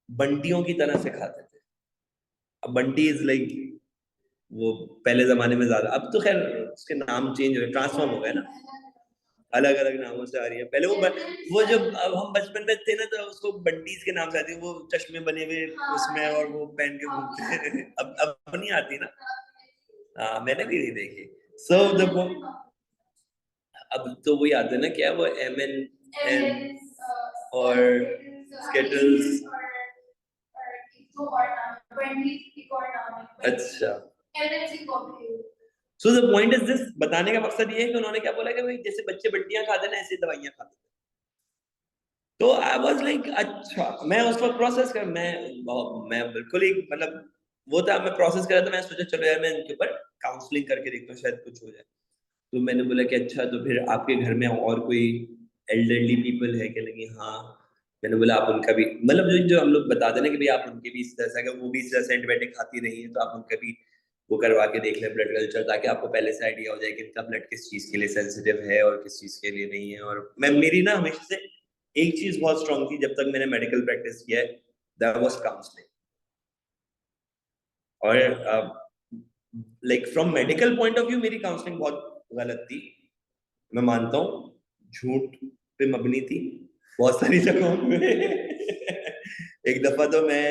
बंटियों की तरह से खाते थे। अब बंटी इज लाइक वो पहले जमाने में ज्यादा, अब तो खैर उसके नाम चेंज हो गए, ट्रांसफॉर्म हो गए ना, अलग अलग नामों से आ रही है। पहले वो जब अब हम बचपन में थे ना, तो उसको बंटीज के नाम से आती है, वो चश्मे बने हुए उसमें और वो पहन के घूमते हैं। अब नहीं आती ना। हाँ मैंने भी नहीं देखी। सो अब तो वही आते हैं ना, क्या वो M&M और स्केटल्स, 20 का नाम है। अच्छा, energy complex. So the point is this, बताने का मकसद ये है कि उन्होंने क्या बोला कि भाई जैसे बच्चे बट्टियां खाते ना, ऐसे दवाइयां खाते। तो आई वाज लाइक अच्छा, मैं उस वक्त प्रोसेस कर, मैं बिल्कुल ही मतलब वो था, मैं प्रोसेस कर रहा था। मैं सोचा चलो यार मैं इनके ऊपर काउंसलिंग करके देखता हूँ, शायद कुछ हो जाए। तो मैंने बोला कि अच्छा, तो फिर आपके घर में और कोई एल्डरली पीपल है क्या? लगी हाँ। मैंने बोला आप उनका भी मतलब जो हम लोग बताते ना कि भाई आप उनके भी इस तरह से, अगर वो भी इस तरह से एंटीबायोटिक खाती रही है तो आप उनका भी वो करवा के देख लें ब्लड कल्चर, ताकि आपको पहले से आइडिया हो जाए कि इनका ब्लड किस चीज के लिए सेंसिटिव है और किस चीज के लिए नहीं है। और मैं मेरी ना हमेशा से एक चीज बहुत स्ट्रांग थी जब तक मैंने मेडिकल प्रैक्टिस किया है, दैट वाज काउंसलिंग। और like from medical point of view मेरी काउंसलिंग बहुत गलत थी, मैं मानता हूँ, झूठ पे मबनी थी बहुत सारी जगहों पे। एक दफा तो मैं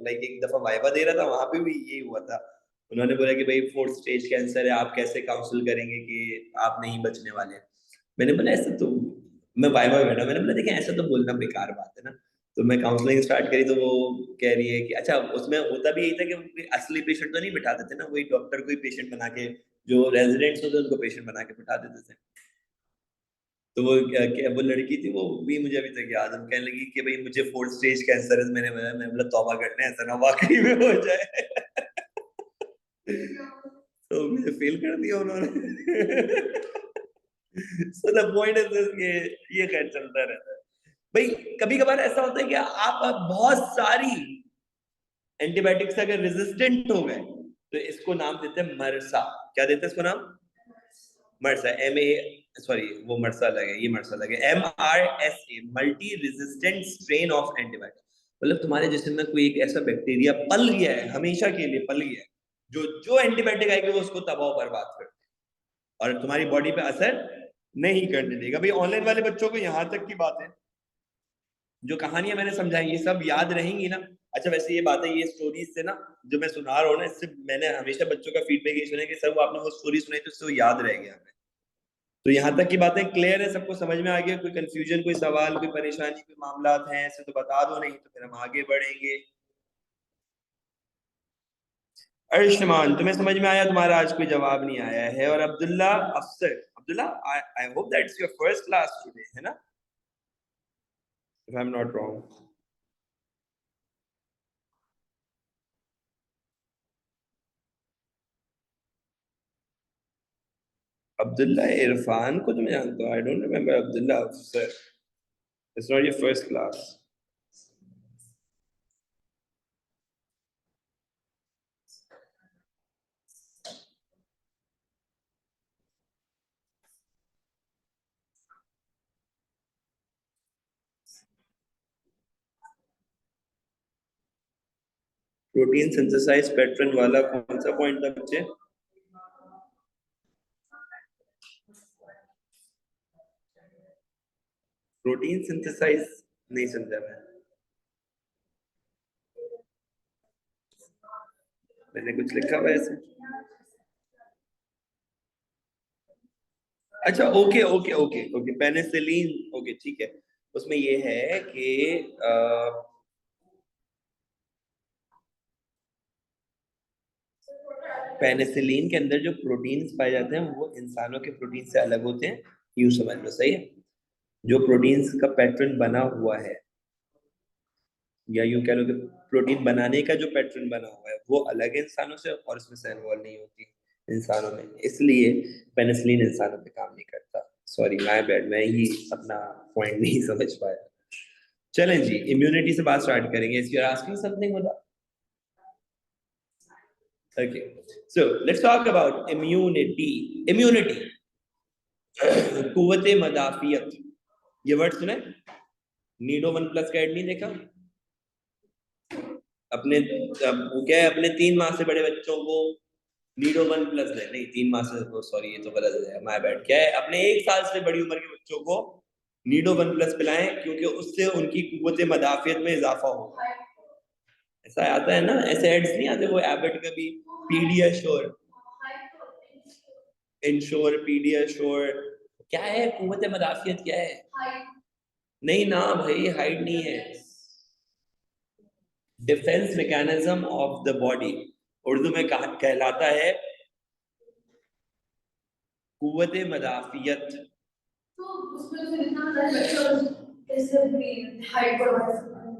एक दफा वाइवा दे रहा था, वहां पे भी यही हुआ था। उन्होंने बोला कि भाई 4th स्टेज कैंसर है, आप कैसे काउंसिल करेंगे कि आप नहीं बचने वाले। मैंने बोला ऐसा तो, मैं वाइवा में बैठा, मैंने बोला देखिए ऐसा तो बोलना बेकार बात है ना। तो मैं काउंसलिंग स्टार्ट करी तो वो कह रही है कि अच्छा, उसमें होता भी यही था कि असली पेशेंट तो नहीं बिठा देते ना, वही डॉक्टर को ही पेशेंट बना के, जो रेजिडेंट्स होते उनको पेशेंट बना के बिठा देते थे। तो वो वो लड़की थी, वो भी मुझे अभी तक याद है, कहने लगी कि भाई मुझे 4th स्टेज कैंसर है। मैं बोला तौबा करने, ऐसा ना वाकई में हो जाए। तो मुझे फेल कर दिया उन्होंने। So the point is this, ये खैर चलता रहता है भाई। कभी कभार ऐसा होता है कि आप बहुत सारी एंटीबायोटिक्स अगर रेजिस्टेंट हो गए तो इसको नाम देते हैं मरसा। क्या देते हैं इसको नाम? मरसा। सॉरी वो मरसा अलग है, ये मरसा अलग है। MRSA, multi resistant strain of antibiotic. मतलब तुम्हारे जिस्म में कोई एक ऐसा बैक्टीरिया पल गया है, हमेशा के लिए पल गया है, जो एंटीबायोटिक आएगी वो उसको तबाह बर्बाद कर देगा और तुम्हारी बॉडी पे असर नहीं करने देगा। भाई ऑनलाइन वाले बच्चों को यहाँ तक की बात है, जो कहानियां मैंने समझाई ये सब याद रहेंगी ना। अच्छा वैसे ये बात है, ये स्टोरीज से ना जो मैं सुना रहा हूँ ना, इससे मैंने हमेशा बच्चों का फीडबैक ये सुना कि सर वो आपने वो स्टोरी सुनाई तो इससे वो याद रह गया हमें। तो यहाँ तक की बातें क्लियर है, सबको समझ में आ गया? कोई कंफ्यूजन, कोई सवाल, कोई परेशानी, कोई मामला हैं ऐसे तो बता दो, नहीं तो फिर हम आगे बढ़ेंगे। अर्शमान, तुम्हें समझ में आया? तुम्हारा आज कोई जवाब नहीं आया है। और अब्दुल्ला अफसर, Abdullah I hope that's your first class today, है ना? If I am not wrong. Abdullah Irfan को तो मैं जानता हूँ, आई डोंट रिमेम्बर अब्दुल्ला अफसर। It's not your first class. Protein synthesize pattern वाला कौन सा पॉइंट था बच्चे? प्रोटीन सिंथेसाइज नहीं समझा मैंने कुछ लिखा हुआ ऐसे। अच्छा okay okay okay okay, penicillin, okay ठीक है। उसमें ये है कि पेनिसिलिन के अंदर जो प्रोटीन्स पाए जाते हैं वो इंसानों के प्रोटीन से अलग होते हैं, यूं समझ लो, सही है? जो प्रोटीन्स का पैटर्न बना हुआ है, या यूं कह लो कि प्रोटीन बनाने का जो पैटर्न बना हुआ है वो अलग है इंसानों से, और इसमें से इन्वॉल्व नहीं होती इंसानों में, इसलिए पेनिसिलिन इंसानों पे काम नहीं करता। सॉरी माय बैड, मैं ही अपना पॉइंट नहीं समझ पाया। चलें जी, इम्यूनिटी से बात स्टार्ट करेंगे। If you are asking something होता, okay, so let's talk about immunity कुव्वते मदाफियत, ये वर्ड सुने? नीडो 1+ का एड नहीं देखा? अपने वो क्या है, अपने 3 माह से बड़े बच्चों को नीडो 1+ दे, नहीं 3 माह से, सॉरी ये तो गलत है, माय बैड। क्या है, अपने 1 साल से बड़ी उम्र के बच्चों को नीडो 1+ पिलाएं, क्योंकि उससे उनकी कुव्वते मदाफियत में इजाफा होगा। ऐसा आता है ना, ऐसे एड्स नहीं आते वो एबट का भी, पीडियाश्योर, इंश्योर, पीडियाश्योर। क्या है कुव्वते मदाफियत, क्या है? नहीं ना भाई, हाइट नहीं है, defence mechanism of the body Urdu में कहलाता है कुव्वत मदाफियत। तो उसमें तो इतना कैसे अपनी हाइट बढ़ा सकते हैं?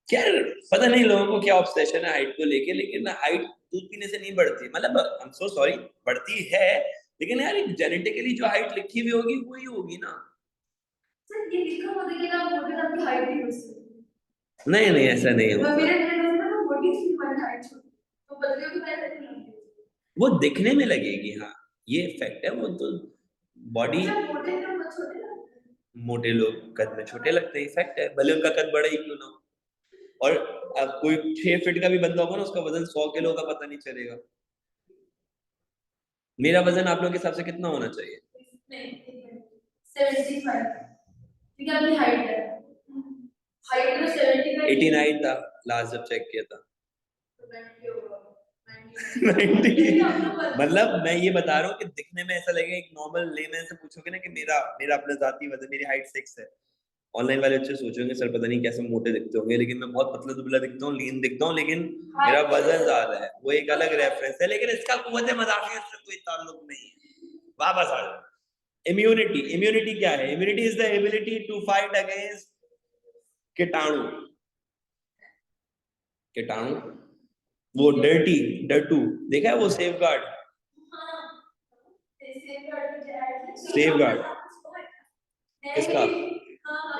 यार पता नहीं लोगों को क्या ऑब्सेशन है हाइट को लेके, लेकिन हाइट दूध पीने से नहीं बढ़ती, मतलब आई एम सो सॉरी, बढ़ती है, लेकिन यार जेनेटिकली जो हाइट लिखी हुई होगी वही होगी ना। सर ये लिखा होता है कि ना मोटे आपकी हाइट नहीं बढ़ सकती। नहीं नहीं ऐसा नहीं मैं होता, मेरे मेरे दोस्त ना मोटी थी, हमारी हाइट छोटी, तो पतले को मैं नहीं लगती। वो दिखने में लगेगी, हाँ ये फैक्ट है, वो तो बॉडी, अच्छा मोटे लोग बहुत छोटे लगते हैं। मोटे लोग कद में छोटे लगते हैं, फैक्ट है, भले उनका कद बड़ा ही क्यों ना हो। और अब कोई 6 फीट का भी बंदा होगा ना, उसका वजन 100 किलो का पता नहीं चलेगा। मेरा वजन आप लोगों के हिसाब से कितना होना चाहिए? नहीं 75, ठीक है अपनी हाइट है, हाइट में 75 89 था लास्ट जब चेक किया था। तो 90 होगा, 90 90 मतलब मैं ये बता रहा हूँ कि दिखने में ऐसा लगेगा, एक नॉर्मल लेमैन से पूछोगे ना कि मेरा मेरा अपना जाती वजन, मेरी हाइट 6 है, ऑनलाइन वाले बच्चे सोचेंगे सर पता नहीं कैसे मोटे दिखते होंगे, लेकिन मैं बहुत पतला दुबला दिखता हूँ, लीन दिखता हूँ, लेकिन मेरा वजन ज्यादा है, वो एक अलग रेफरेंस है, लेकिन इसका कुव्वत मदाफियत से कोई ताल्लुक नहीं है। वापस आ जाओ, इम्यूनिटी। इम्यूनिटी क्या है? Immunity is the ability to fight against कीटाणु। कीटाणु, वो डर्टी, डर्टू देखा है वो सेफ गार्ड, सेफ गार्ड किसका?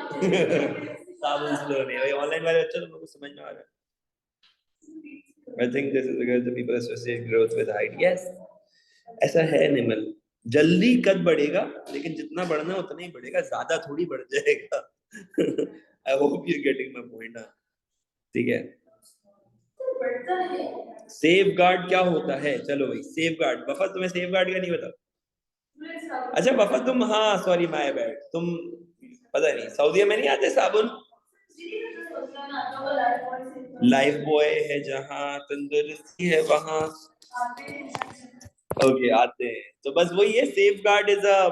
साबुन स्लो नहीं भाई, ऑनलाइन वाले बच्चे तुम लोग को समझ में आ रहा है। I think this is because the people associate growth with height. Yes, ऐसा है निमल, जल्दी कद बढ़ेगा, लेकिन जितना बढ़ना है उतना ही बढ़ेगा, ज्यादा थोड़ी बढ़ जाएगा। I hope you're getting my point. ठीक है, सेफ गार्ड क्या होता है? चलो भाई सेफ गार्ड, वफा तुम्हें सेफ गार्ड का नहीं पता? अच्छा वफा तुम, हाँ सॉरी माय बैड, तुम पता नहीं सऊदीया में नहीं आते साबुन? लाइफ बॉय है जहाँ तंदुरुस्ती है वहाँ, ओके आते हैं, तो बस वही है, सेफ गार्ड इज अ,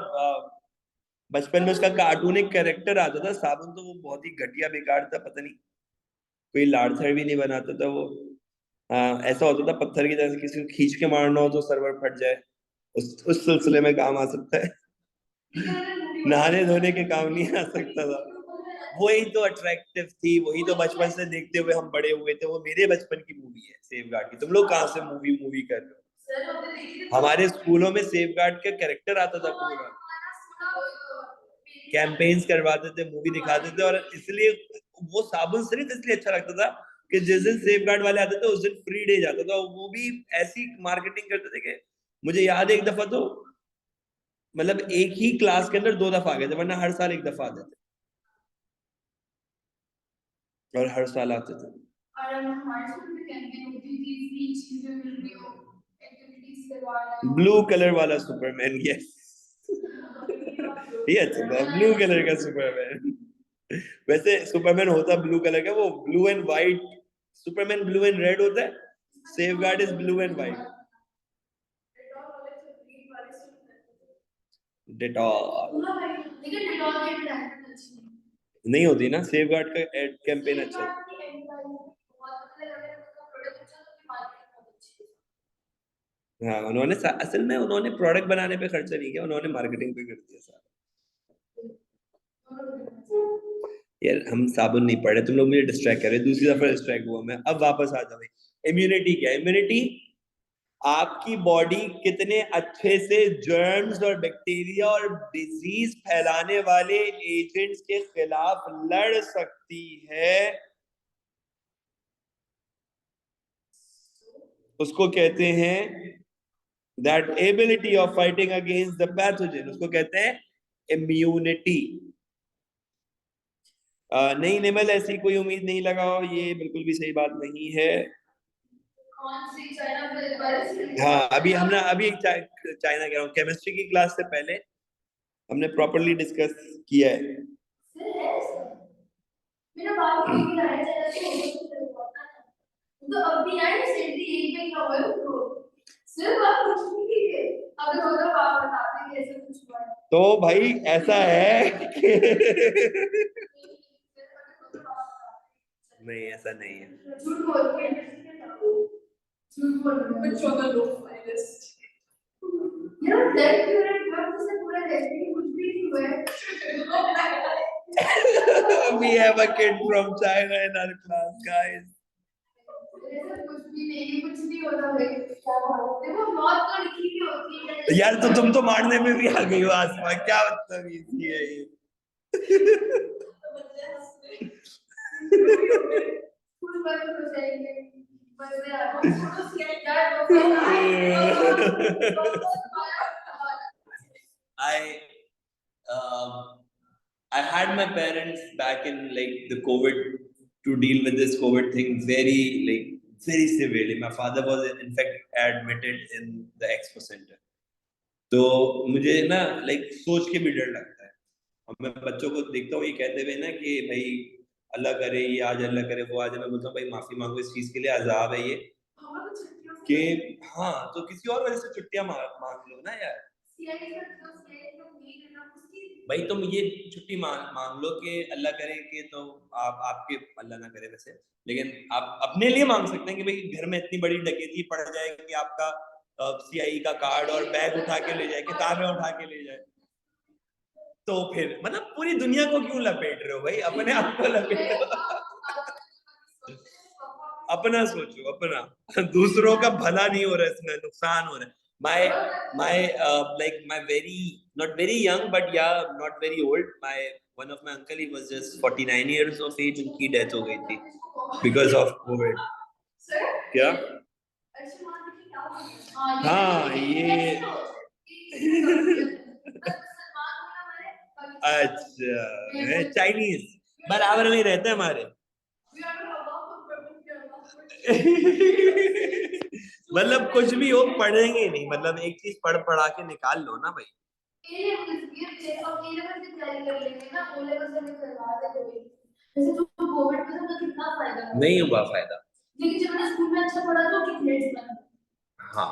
बचपन में उसका कार्टूनिक कैरेक्टर आता था, साबुन तो वो बहुत ही घटिया बेकार था, पता नहीं कोई लाड़थड़ भी नहीं बनाता था वो। हाँ ऐसा होता था पत्थर की तरह से किसी को खींच के मारना हो तो सर्वर फट जाए, उस सिलसिले में काम आ सकता है। नहाने धोने के काम नहीं आ सकता था। वही तो अट्रैक्टिव थी, वही तो बचपन से देखते हुए हम बड़े हुए थे, वो मेरे बचपन की मूवी है सेफ गार्ड की। तुम लोग कहाँ से मूवी कर रहे हो? हमारे स्कूलों में सेफ गार्ड का कैरेक्टर आता था, पूरा कैंपेन्स करवाते थे, मूवी दिखाते थे, और इसलिए वो साबुन सिर्फ इसलिए अच्छा लगता था कि जिस दिन सेफ गार्ड वाले आते थे उस दिन फ्री डे जाता था, वो भी ऐसी मार्केटिंग करते थे कि मुझे याद है एक दफा तो मतलब एक ही क्लास के अंदर 2 दफा आ गए थे, वरना हर साल एक दफा आते थे, और हर साल आते थे। ब्लू कलर वाला सुपरमैन, यस ये अच्छा था, ब्लू कलर का सुपरमैन। वैसे सुपरमैन होता ब्लू कलर का, वो blue and white, Superman blue and red होता है, safe guard is blue and white. Dettol नहीं होती ना, सेफ गार्ड का एड कैंपेन अच्छा है। हाँ उन्होंने असल में उन्होंने प्रोडक्ट बनाने पे खर्चा नहीं किया, उन्होंने मार्केटिंग पे कर दिया सारा। यार हम साबुन नहीं पढ़ रहे, तुम लोग मुझे डिस्ट्रैक्ट कर रहे हो, दूसरी दफा डिस्ट्रैक्ट हुआ मैं। अब वापस आ जाओ, इम्यूनिटी क्या है? इम्यूनिटी आपकी बॉडी कितने अच्छे से जर्म्स और बैक्टीरिया और डिजीज फैलाने वाले एजेंट्स के खिलाफ लड़ सकती है, उसको कहते हैं that ability of fighting against the pathogen, उसको कहते हैं इम्यूनिटी। नहीं निमल ऐसी कोई उम्मीद नहीं लगाओ, ये बिल्कुल भी सही बात नहीं है। हाँ अभी हमने चाइना कह रहा हूँ, केमिस्ट्री की क्लास से पहले हमने प्रॉपर्ली डिस्कस किया है। मेरा बाप को भी आया तो अब भी आए सेंटी एक में क्या हुआ है तो सिर्फ बात कुछ नहीं है, अगर होगा बाप बताते हैं कैसे कुछ हुआ है तो भाई ऐसा है नहीं ऐसा नहीं है। झूठ बोल रहे हैं, झूठ बोल रहे हैं। Which on the low finest? यार लाइफ में ड्रग से पूरा हेल्दी कुछ भी नहीं हुआ है। We have a kid from China in our class, guys. ऐसा कुछ भी नहीं, कुछ नहीं होता भाई। क्या बात है, देखो मौत तो लिखी भी होती है। यार तो तुम तो मारने में भी आ गई हो आसमान, क्या बदतमीजी है ये। स्कूल बंद हो जाएंगे, बंदे आ I had my parents back in like the COVID to deal with this COVID thing very severely. My father was in fact admitted in the Expo Center. तो मुझे ना सोच के भी डर लगता है। और मैं बच्चों को देखता हूँ ये कहते हुए ना कि भाई अल्लाह करे ये आज, अल्लाह करे वो आज, मैं बोलता हूँ भाई माफी मांगो, इस चीज के लिए अजाब है ये कि हाँ तो किसी और वजह से छुट्टियां मांग लो ना यार। भाई तुम ये छुट्टी मांग लो कि अल्लाह करे कि तो आपके अल्लाह ना करे वैसे, लेकिन आप अपने लिए मांग सकते हैं कि भाई घर में इतनी बड़ी डकैती पड़ जाए कि आपका CIE का कार्ड और बैग उठा के ले जाए, किताबें उठा के ले जाए, तो फिर मतलब पूरी दुनिया को क्यों लपेट रहे हो भाई, अपने आप को लपेटो। अपना सोचो, अपना, दूसरों का भला नहीं हो रहा है, इसमें नुकसान हो रहा है। My very not very young but yeah not very old, one of my uncle, he was just 49 years of age, उनकी डेथ हो गई थी because of COVID। क्या? हाँ ये अच्छा चाइनीज बराबर में रहते हैं हमारे। मतलब कुछ भी हो पढ़ेंगे नहीं, मतलब एक चीज पढ़ा के निकाल लो ना भाई। नहीं हुआ फायदा, लेकिन जब मैंने स्कूल में अच्छा पढ़ा तो ग्रेड्स बने। हाँ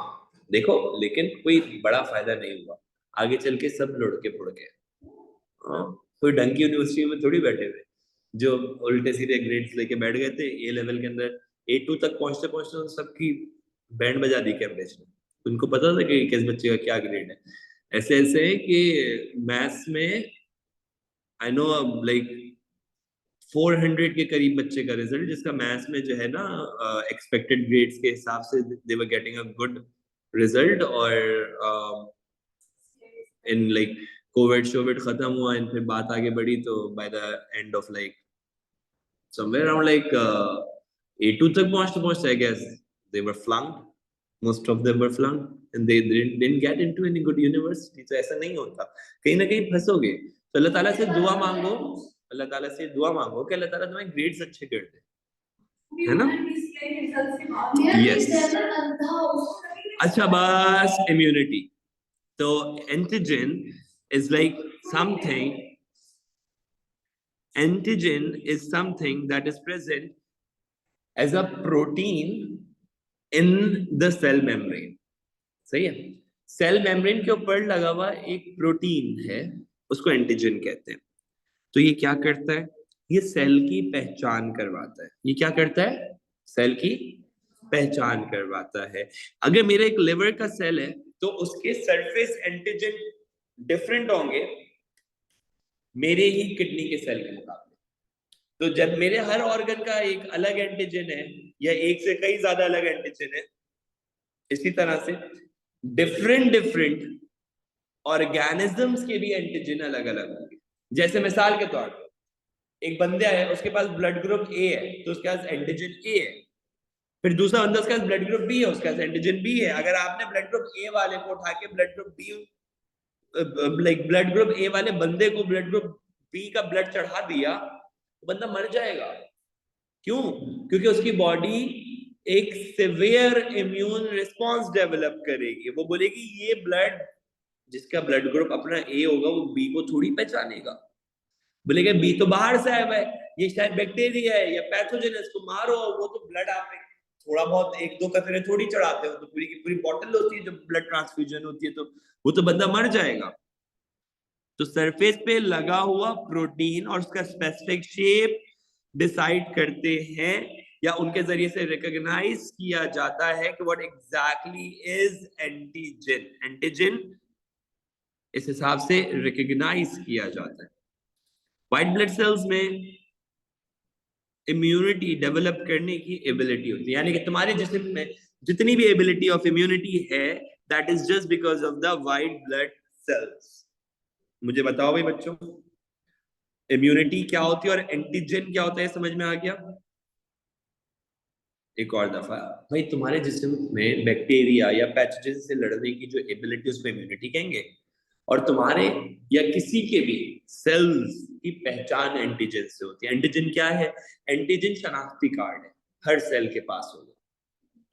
देखो लेकिन कोई बड़ा फायदा नहीं हुआ, आगे चल के सब लुढ़के पुढ़के। कोई ढंग की यूनिवर्सिटी में थोड़ी बैठे हुए जो उल्टे सीधे ग्रेड्स लेके बैठ गए थे। A लेवल के अंदर A2 तक पहुंचते पहुंचते सबकी बैंड बजा दी कैम्ब्रिज ने। उनको पता था कि किस बच्चे का क्या ग्रेड है। ऐसे ऐसे कि मैथ्स में आई नो 400 के करीब बच्चे का रिजल्ट, जिसका मैथ्स में जो है ना एक्सपेक्टेड ग्रेड्स के हिसाब से they were getting a good result. और इन कोविड खत्म हुआ, इन फिर बात आगे बढ़ी, तो by the end of somewhere around A2 तक पहुंचते I guess they were flunked, most of them were flunked and they didn't get into any good university। तो ऐसा नहीं होता, कहीं ना कहीं फंसोगे। तो अल्लाह ताला से दुआ मांगो, अल्लाह ताला से दुआ मांगो कि अल्लाह ताला तुम्हें ग्रेड्स अच्छे कर दे, है ना? यस अच्छा बस इम्यूनिटी। तो antigen is something that is present as a protein in the cell membrane। सही है, सेल मेम्ब्रेन के ऊपर लगा हुआ एक प्रोटीन है, उसको एंटीजन कहते हैं। तो ये क्या करता है? ये सेल की पहचान करवाता है। ये क्या करता है? सेल की पहचान करवाता है। अगर मेरा एक लिवर का सेल है तो उसके सरफेस एंटीजन डिफरेंट होंगे मेरे ही किडनी के सेल के मुकाबले। तो जब मेरे हर ऑर्गन का एक अलग एंटीजन है या एक से कई ज्यादा अलग एंटीजन है, इसी तरह से डिफरेंट ऑर्गेनिजम्स के भी एंटीजन अलग अलग होंगे। जैसे मिसाल के तौर पर एक बंदा है, उसके पास ब्लड ग्रुप A है तो उसके पास एंटीजन A है। फिर दूसरा बंदा उसके पास ब्लड ग्रुप B है, उसके पास एंटीजन B है। अगर आपने ब्लड ग्रुप A वाले को उठा के ब्लड ग्रुप A वाले बंदे को ब्लड ग्रुप B का ब्लड चढ़ा दिया तो बंदा मर जाएगा। क्यों? क्योंकि उसकी बॉडी एक सिवियर इम्यून रिस्पॉन्स डेवलप करेगी। वो बोलेगी ये ब्लड, जिसका ब्लड ग्रुप अपना A होगा वो B को थोड़ी पहचानेगा, बोलेगा B तो बाहर से आया हुआ है, ये शायद बैक्टीरिया है या पैथोजन है, इसको मारो। वो तो ब्लड आप थोड़ा बहुत एक दो कतरे थोड़ी चढ़ाते हो, तो पूरी की पूरी बॉटल होती है जब ब्लड ट्रांसफ्यूजन होती है, तो वो तो बंदा मर जाएगा। तो सरफेस पे लगा हुआ प्रोटीन और उसका स्पेसिफिक शेप, डिसाइड करते हैं या उनके जरिए से रिकॉग्नाइज किया जाता है कि what exactly is antigen. Antigen इस हिसाब से रिकॉग्नाइज किया जाता है। व्हाइट ब्लड सेल्स में इम्यूनिटी डेवलप करने की एबिलिटी होती है, यानी कि तुम्हारे जिस्म में जितनी भी एबिलिटी ऑफ इम्यूनिटी है that is just because of the white blood cells. मुझे बताओ भाई बच्चों, इम्यूनिटी क्या होती है और एंटीजन क्या होता है, समझ में आ गया? एक और दफा भाई, तुम्हारे जिस्म में बैक्टीरिया या पैथोजन से लड़ने की जो एबिलिटी उसको इम्यूनिटी कहेंगे, और तुम्हारे या किसी के भी सेल्स की पहचान एंटीजन से होती है। एंटीजन क्या है? एंटीजन शनाख्ती कार्ड है, हर सेल के पास होगा,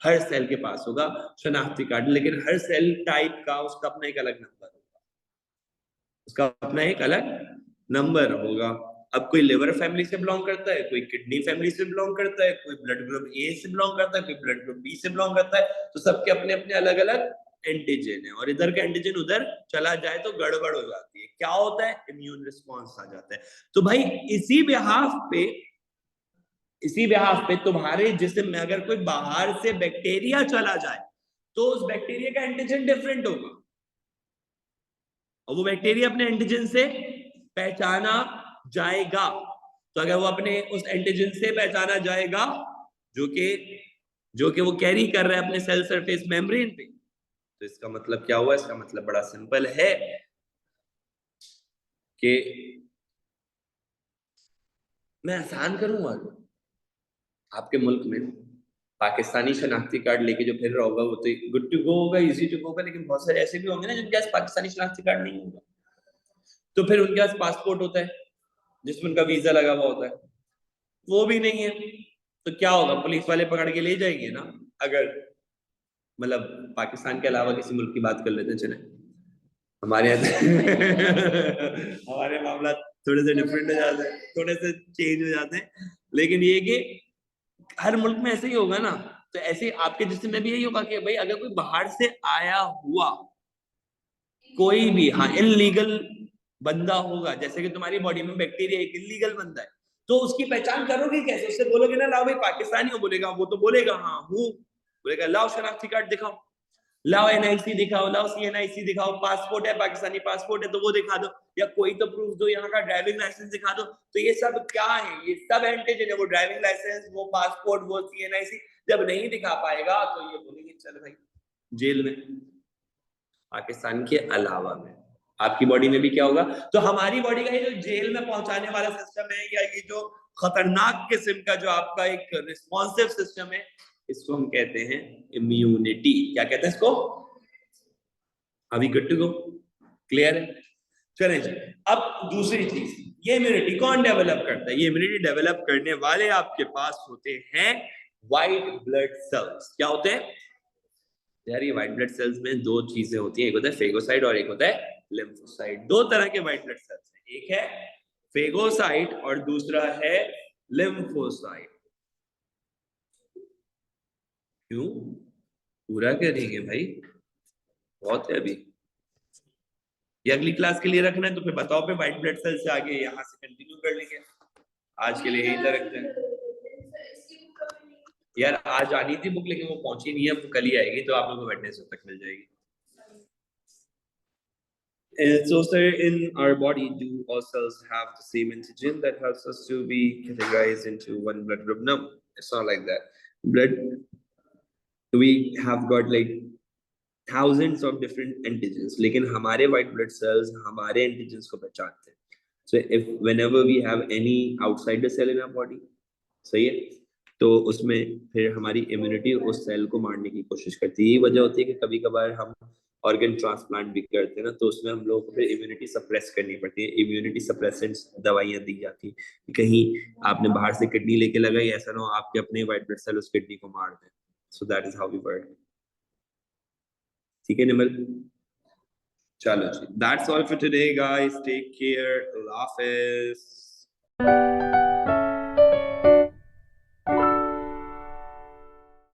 हर सेल के पास होगा शनाख्ती कार्ड, लेकिन हर सेल टाइप का उसका अपना एक अलग नंबर होगा, उसका अपना एक अलग नंबर होगा। अब कोई लिवर फैमिली से बिलोंग करता है, कोई किडनी फैमिली से बिलोंग करता है, कोई ब्लड ग्रुप ए से बिलोंग करता है, कोई ब्लड ग्रुप बी से बिलोंग करता है, तो सबके अपने अपने अलग अलग एंटीजन है, और इधर का एंटीजन उधर चला जाए तो गड़बड़ हो जाती है। क्या होता है? इम्यून रिस्पॉन्स आ जाता है। तो भाई इसी बिहाफ पे तुम्हारे जिस्म में अगर कोई बाहर से बैक्टीरिया चला जाए तो उस बैक्टीरिया का एंटीजन डिफरेंट होगा, और वो बैक्टीरिया अपने एंटीजन से पहचाना जाएगा। तो अगर वो अपने उस एंटीजन से पहचाना जाएगा जो कि वो कैरी कर रहा है अपने सेल सरफेस मेम्ब्रेन पे, तो इसका मतलब क्या हुआ? इसका मतलब बड़ा सिंपल है कि मैं आसान करूंगा, आपके मुल्क में पाकिस्तानी शनाख्ती कार्ड लेके जो फिर रहा होगा वो तो गुड टू गो होगा, इजी टू गो होगा, लेकिन बहुत सारे ऐसे भी होंगे ना जिनके पास पाकिस्तानी शनाख्ती कार्ड नहीं होगा, तो फिर उनके पास पासपोर्ट होता है जिसमें उनका वीजा लगा हुआ होता है, वो भी नहीं है, तो क्या होगा? पुलिस वाले पकड़ के ले जाएंगे ना। अगर मतलब पाकिस्तान के अलावा किसी मुल्क की बात कर लेते हैं, चले हमारे यहाँ हमारे मामला थोड़े से डिफरेंट हो जाते हैं, थोड़े से चेंज हो जाते हैं, लेकिन ये कि हर मुल्क में ऐसे ही होगा ना। तो ऐसे आपके जिस्म में भी यही होगा कि भाई अगर कोई बाहर से आया हुआ कोई भी इनलीगल बंदा होगा, जैसे कि तुम्हारी बॉडी में बैक्टीरिया एक इलीगल बंदा है, तो उसकी पहचान करोगे कैसे? उससे बोलोगे ना लाओ भाई पाकिस्तानी हो, बोलेगा वो तो बोलेगा हाँ हूँ, बोलेगा लाओ शनाख्ती कार्ड दिखाओ, लाओ एनआईसी दिखाओ, लाओ सीएनआईसी दिखाओ, पासपोर्ट है पाकिस्तानी पासपोर्ट है तो वो दिखा दो, या कोई तो प्रूफ दो, यहाँ का ड्राइविंग लाइसेंस दिखा दो। तो ये सब क्या है? ये सब एंटीजन है, वो ड्राइविंग लाइसेंस, वो पासपोर्ट, वो सीएनआईसी जब नहीं दिखा पाएगा तो ये बोलेंगे चल भाई जेल में। पाकिस्तान के अलावा में आपकी बॉडी में भी क्या होगा? तो हमारी बॉडी का ये जो जेल में पहुंचाने वाला सिस्टम है, या ये जो खतरनाक किस्म का जो आपका एक रिस्पॉन्सिव सिस्टम है, इसको हम कहते हैं इम्यूनिटी। क्या कहते हैं इसको? अभी गुड टू गो, क्लियर है? चलें जी, अब दूसरी चीज, ये इम्यूनिटी कौन डेवलप करता है? ये इम्यूनिटी डेवलप करने वाले आपके पास होते हैं व्हाइट ब्लड सेल्स। क्या होते हैं यार? ये व्हाइट ब्लड सेल्स में दो चीजें होती हैं, एक होता है फेगोसाइट और एक होता है लिम्फोसाइट। दो तरह के व्हाइट ब्लड सेल्स हैं, एक है फेगोसाइट और दूसरा है लिम्फोसाइट। क्यों पूरा करेंगे भाई? बहुत है अभी, ये अगली क्लास के लिए रखना है तो फिर बताओ, फिर व्हाइट ब्लड सेल से आगे यहाँ से कंटिन्यू कर लेंगे। आज के लिए यही तक रखते हैं यार। आज आनी थी बुक लेकिन वो पहुंची नहीं है, वो कल ही आएगी, तो आप लोगों को वेडनेसडे तक मिल जाएगी। So sir, in our body, do all cells have the same antigen that helps us to be categorized into one blood group? No, it's not like that. Blood, we have got like thousands of different antigens, लेकिन हमारे white blood cells हमारे antigens को पहचानते हैं। So if whenever we have any outsider cell in our body, सही है, तो उसमें फिर हमारी इम्यूनिटी उस सेल को मारने की कोशिश करती है। यही वजह होती है कि कभी कभार हम ऑर्गन ट्रांसप्लांट भी करते हैं ना, तो उसमें हम लोगों को फिर इम्यूनिटी सप्रेस करनी पड़ती है। इम्यूनिटी सप्रेसेंट्स दवाइयाँ दी जाती हैं, कहीं आपने बाहर से किडनी लेके लगाई, ऐसा ना हो आपके अपने व्हाइट ब्लड सेल उस किडनी को मार दें। So that is how we work. ठीक है निमल, चलो जी, that's all for today guys, take care, अल्लाह हाफिज।